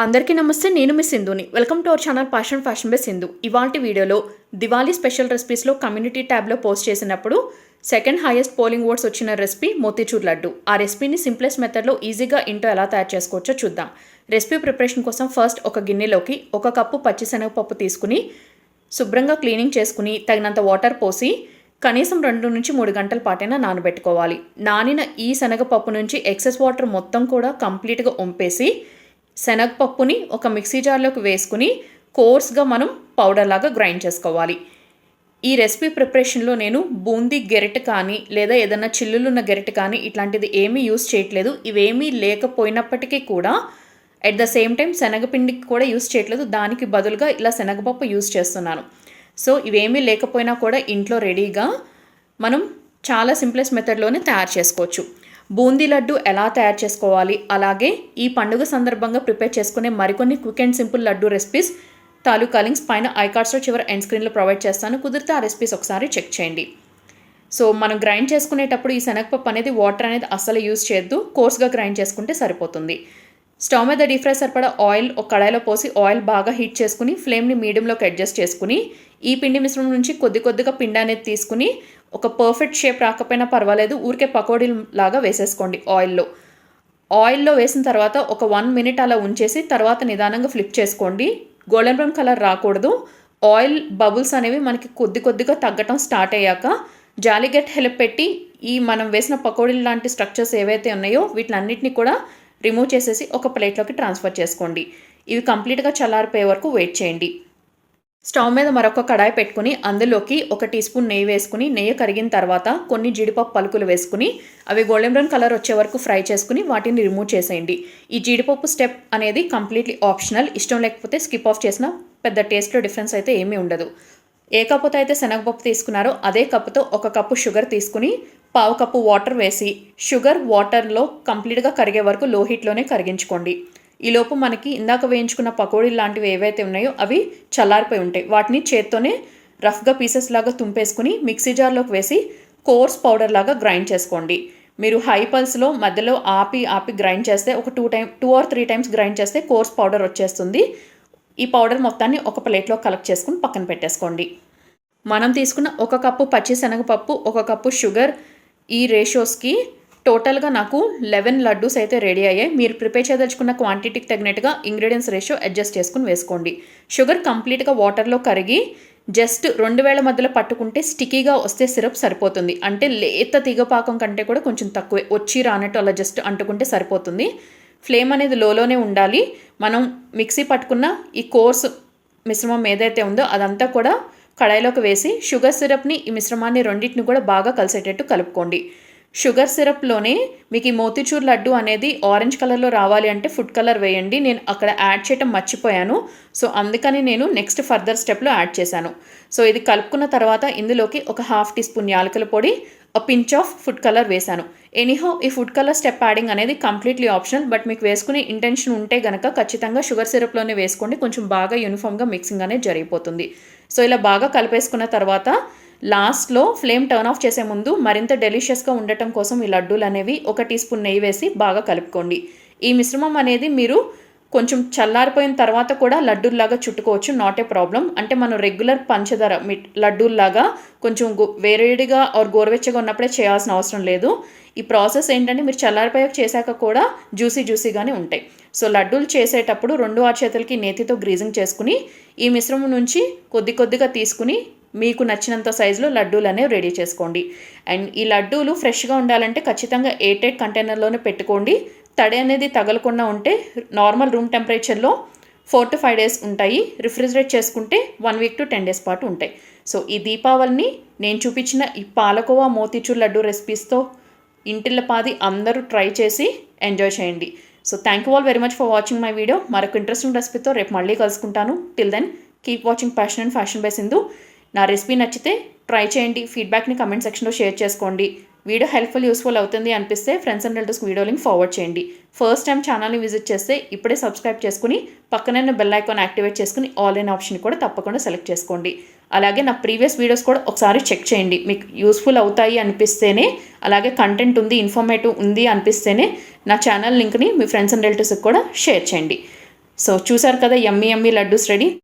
అందరికీ నమస్తే. నేను మీ సింధుని. Welcome to our channel fashion by Sindhu. ఇవాల్టి వీడియోలో దివాళీ స్పెషల్ రెసిపీస్లో కమ్యూనిటీ ట్యాబ్లో పోస్ట్ చేసినప్పుడు సెకండ్ హైయెస్ట్ పోలింగ్ ఓట్స్ వచ్చిన రెసిపీ మోతీచూర్ లడ్డు. ఆ రెసిపీని సింప్లెస్ట్ మెథడ్లో ఈజీగా ఇంట్లో ఎలా తయారు చేసుకోవచ్చో చూద్దాం. రెసిపీ ప్రిపరేషన్ కోసం ఫస్ట్ ఒక గిన్నెలోకి 1 కప్పు పచ్చిశనగపప్పు తీసుకుని శుభ్రంగా క్లీనింగ్ చేసుకుని తగినంత వాటర్ పోసి కనీసం 2 నుంచి 3 గంటల పాటైనా నానబెట్టుకోవాలి. నానిన ఈ శనగపప్పు నుంచి ఎక్సెస్ వాటర్ మొత్తం కూడా కంప్లీట్గా వంపేసి శనగపప్పుని ఒక మిక్సీ జార్లోకి వేసుకుని కోర్స్గా మనం పౌడర్ లాగా గ్రైండ్ చేసుకోవాలి. ఈ రెసిపీ ప్రిపరేషన్లో నేను బూందీ గెరెట్ కానీ లేదా ఏదైనా చిల్లులున్న గెరెట్ కానీ ఇట్లాంటిది ఏమీ యూస్ చేయట్లేదు. ఇవేమీ లేకపోయినప్పటికీ కూడా అట్ ద సేమ్ టైం శనగపిండికి కూడా యూస్ చేయట్లేదు. దానికి బదులుగా ఇలా శనగపప్పు యూస్ చేస్తున్నాను. సో ఇవేమీ లేకపోయినా కూడా ఇంట్లో రెడీగా మనం చాలా సింప్లెస్ట్ మెథడ్లోనే తయారు చేసుకోవచ్చు. బూందీ లడ్డు ఎలా తయారు చేసుకోవాలి, అలాగే ఈ పండుగ సందర్భంగా ప్రిపేర్ చేసుకునే మరికొన్ని quick and simple laddu recipes taluka links పైన ఐకార్డ్స్లో చివరి ఎండ్ స్క్రీన్లో ప్రొవైడ్ చేస్తాను. కుదిరితే ఆ రెసిపీస్ ఒకసారి చెక్ చేయండి. సో మనం గ్రైండ్ చేసుకునేటప్పుడు ఈ శనగపప్పు అనేది వాటర్ అనేది అస్సలు యూజ్ చేయొద్దు. కోర్స్గా గ్రైండ్ చేసుకుంటే సరిపోతుంది. స్టవ్ మీద డీప్ ఫ్రై సరిపడా ఆయిల్ ఒక కడాయిలో పోసి ఆయిల్ బాగా హీట్ చేసుకుని ఫ్లేమ్ని మీడియంలోకి అడ్జస్ట్ చేసుకుని ఈ పిండి మిశ్రమం నుంచి కొద్దిగా పిండి అనేది తీసుకుని ఒక పర్ఫెక్ట్ షేప్ రాకపోయినా పర్వాలేదు, ఊరికే పకోడీ లాగా వేసేసుకోండి. ఆయిల్లో వేసిన తర్వాత ఒక 1 మినిట్ అలా ఉంచేసి తర్వాత నిదానంగా ఫ్లిప్ చేసుకోండి. గోల్డెన్ బ్రౌన్ కలర్ రాకూడదు. ఆయిల్ బబుల్స్ అనేవి మనకి కొద్దిగా తగ్గటం స్టార్ట్ అయ్యాక జాలిగెట్ హెల్ప్ పెట్టి ఈ మనం వేసిన పకోడీలు లాంటి స్ట్రక్చర్స్ ఏవైతే ఉన్నాయో వీటినన్నిటిని కూడా రిమూవ్ చేసేసి ఒక ప్లేట్లోకి ట్రాన్స్ఫర్ చేసుకోండి. ఇవి కంప్లీట్గా చల్లారిపోయే వరకు వెయిట్ చేయండి. స్టవ్ మీద మరొక కడాయి పెట్టుకుని అందులోకి 1 టీ స్పూన్ నెయ్యి వేసుకుని నెయ్యి కరిగిన తర్వాత కొన్ని జీడిపప్పు పలుకులు వేసుకుని అవి గోల్డెన్ బ్రౌన్ కలర్ వచ్చే వరకు ఫ్రై చేసుకుని వాటిని రిమూవ్ చేసేయండి. ఈ జీడిపప్పు స్టెప్ అనేది కంప్లీట్లీ ఆప్షనల్. ఇష్టం లేకపోతే స్కిప్ ఆఫ్ చేసిన పెద్ద టేస్ట్లో డిఫరెన్స్ అయితే ఏమీ ఉండదు. ఏ కప్పుతో అయితే శనగపప్పు తీసుకున్నారో అదే కప్పుతో 1 కప్పు షుగర్ తీసుకుని 1/2 కప్పు వాటర్ వేసి షుగర్ వాటర్లో కంప్లీట్గా కరిగే వరకు లో హీట్లోనే కరిగించుకోండి. ఈలోపు మనకి ఇందాక వేయించుకున్న పకోడీలు లాంటివి ఏవైతే ఉన్నాయో అవి చల్లారిపోయి ఉంటాయి. వాటిని చేత్తోనే రఫ్గా పీసెస్ లాగా తుంపేసుకుని మిక్సీ జార్లోకి వేసి కోర్స్ పౌడర్ లాగా గ్రైండ్ చేసుకోండి. మీరు హై పల్స్లో మధ్యలో ఆపి గ్రైండ్ చేస్తే ఒక 2 or 3 టైమ్స్ గ్రైండ్ చేస్తే కోర్స్ పౌడర్ వచ్చేస్తుంది. ఈ పౌడర్ మొత్తాన్ని ఒక ప్లేట్లో కలెక్ట్ చేసుకుని పక్కన పెట్టేసుకోండి. మనం తీసుకున్న 1 కప్పు పచ్చి శనగపప్పు 1 కప్పు షుగర్ ఈ రేషియోస్కి టోటల్గా నాకు 11 లడ్డూస్ అయితే రెడీ అయ్యాయి. మీరు ప్రిపేర్ చేయదలుచుకున్న క్వాంటిటీకి తగినట్టుగా ఇంగ్రీడియంట్స్ రేషియో అడ్జస్ట్ చేసుకుని వేసుకోండి. షుగర్ కంప్లీట్గా వాటర్లో కరిగి జస్ట్ 2 వేల మధ్యలో పట్టుకుంటే స్టికీగా వస్తే సిరప్ సరిపోతుంది. అంటే లేత తీగపాకం కంటే కూడా కొంచెం తక్కువే వచ్చి రానట్టు అలా జస్ట్ అంటుకుంటే సరిపోతుంది. ఫ్లేమ్ అనేది లోలోనే ఉండాలి. మనం మిక్సీ పట్టుకున్న ఈ కోర్స్ మిశ్రమం ఏదైతే ఉందో అదంతా కూడా కడాయిలోకి వేసి షుగర్ సిరప్ని ఈ మిశ్రమాన్ని రెండింటిని కూడా బాగా కలిసేటట్టు కలుపుకోండి. షుగర్ సిరప్లోనే మీకు ఈ మోతీచూర్ లడ్డు అనేది ఆరెంజ్ కలర్లో రావాలి అంటే ఫుడ్ కలర్ వేయండి. నేను అక్కడ యాడ్ చేయటం మర్చిపోయాను. సో అందుకని నేను నెక్స్ట్ ఫర్దర్ స్టెప్లో యాడ్ చేశాను. సో ఇది కలుపుకున్న తర్వాత ఇందులోకి ఒక 1/2 టీ స్పూన్ యాలకుల పొడి, పించ్ ఆఫ్ ఫుడ్ కలర్ వేశాను. ఎనీహౌ ఈ ఫుడ్ కలర్ స్టెప్ యాడింగ్ అనేది కంప్లీట్లీ ఆప్షనల్. బట్ మీకు వేసుకునే ఇంటెన్షన్ ఉంటే కనుక ఖచ్చితంగా షుగర్ సిరప్లోనే వేసుకోండి. కొంచెం బాగా యూనిఫామ్గా మిక్సింగ్ అనేది జరిగిపోతుంది. సో ఇలా బాగా కలిపేసుకున్న తర్వాత లాస్ట్లో ఫ్లేమ్ టర్న్ ఆఫ్ చేసే ముందు మరింత డెలిషియస్గా ఉండటం కోసం ఈ లడ్డూలు అనేవి 1 టీ స్పూన్ నెయ్యి వేసి బాగా కలుపుకోండి. ఈ మిశ్రమం అనేది మీరు కొంచెం చల్లారిపోయిన తర్వాత కూడా లడ్డూల్లాగా చుట్టుకోవచ్చు, నాట్ ఏ ప్రాబ్లం. అంటే మనం రెగ్యులర్ పంచదార లడ్డూల్లాగా కొంచెం వేరేడిగా ఆర్ గోరువెచ్చగా ఉన్నప్పుడే చేయాల్సిన అవసరం లేదు. ఈ ప్రాసెస్ ఏంటంటే మీరు చల్లారిపోయాక చేశాక కూడా జ్యూసీగానే ఉంటాయి. సో లడ్డూలు చేసేటప్పుడు 2 చేతులకి నేతితో గ్రీజింగ్ చేసుకుని ఈ మిశ్రమం నుంచి కొద్దిగా తీసుకుని మీకు నచ్చినంత సైజులో లడ్డూలు అనేవి రెడీ చేసుకోండి. అండ్ ఈ లడ్డూలు ఫ్రెష్గా ఉండాలంటే ఖచ్చితంగా ఎయిర్టైట్ కంటైనర్లోనే పెట్టుకోండి. తడి అనేది తగలకుండా ఉంటే నార్మల్ రూమ్ టెంపరేచర్లో 4 to 5 డేస్ ఉంటాయి. రిఫ్రిజిరేట్ చేసుకుంటే 1 week to 10 days పాటు ఉంటాయి. సో ఈ దీపావళిని నేను చూపించిన ఈ పాలకోవా మోతీచూర్ లడ్డు రెసిపీస్తో ఇంటిల్లపాది అందరూ ట్రై చేసి ఎంజాయ్ చేయండి. So thank you all very much for watching my video. మరొక ఇంట్రెస్టింగ్ రెసిపీతో రేపు మళ్ళీ కలుసుకుంటాను. Till then keep watching fashion by Sindhu. నా రెసిపీ నచ్చితే ట్రై చేయండి. ఫీడ్బ్యాక్ని కమెంట్ సెక్షన్లో షేర్ చేసుకోండి. వీడియో యూస్ఫుల్ అవుతుంది అనిపిస్తే ఫ్రెండ్స్ అండ్ రిలేటివ్స్కి వీడియో లింక్ ఫార్వర్డ్ చేయండి. ఫస్ట్ టైం ఛానల్ని విజిట్ చేస్తే ఇప్పుడే సబ్స్క్రైబ్ చేసుకుని పక్కనే బెల్ ఐకాన్ యాక్టివేట్ చేసుకుని ఆల్ ఇన్ ఆప్షన్ కూడా తప్పకుండా సెలెక్ట్ చేసుకోండి. అలాగే నా ప్రీవియస్ వీడియోస్ కూడా ఒకసారి చెక్ చేయండి. మీకు యూస్ఫుల్ అవుతాయి అనిపిస్తేనే, అలాగే కంటెంట్ ఉంది, ఇన్ఫర్మేటివ్ ఉంది అనిపిస్తేనే నా ఛానల్ లింక్ని మీ ఫ్రెండ్స్ అండ్ రిలేటివ్స్కి కూడా షేర్ చేయండి. సో చూసారు కదా, యమ్మీ యమ్మీ లడ్డూస్ రెడీ.